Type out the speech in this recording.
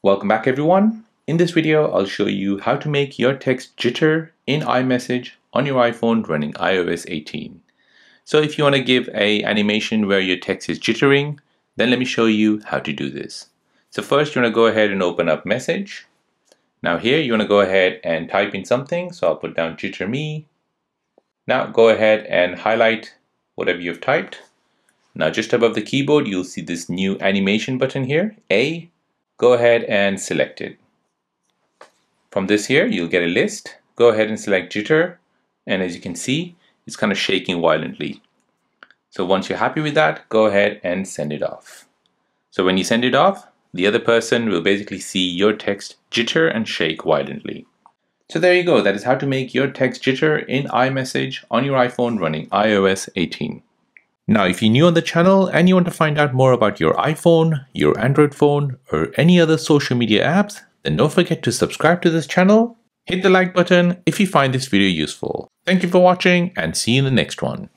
Welcome back everyone. In this video, I'll show you how to make your text jitter in iMessage on your iPhone running iOS 18. So if you want to give an animation where your text is jittering, then let me show you how to do this. So first you want to go ahead and open up Message. Now here you want to go ahead and type in something. So I'll put down jitter me. Now go ahead and highlight whatever you've typed. Now just above the keyboard, you'll see this new animation button here, A. Go ahead and select it. From this here, you'll get a list. Go ahead and select jitter. And as you can see, it's kind of shaking violently. So once you're happy with that, go ahead and send it off. So when you send it off, the other person will basically see your text jitter and shake violently. So there you go. That is how to make your text jitter in iMessage on your iPhone running iOS 18. Now, if you're new on the channel and you want to find out more about your iPhone, your Android phone, or any other social media apps, then don't forget to subscribe to this channel. Hit the like button if you find this video useful. Thank you for watching and see you in the next one.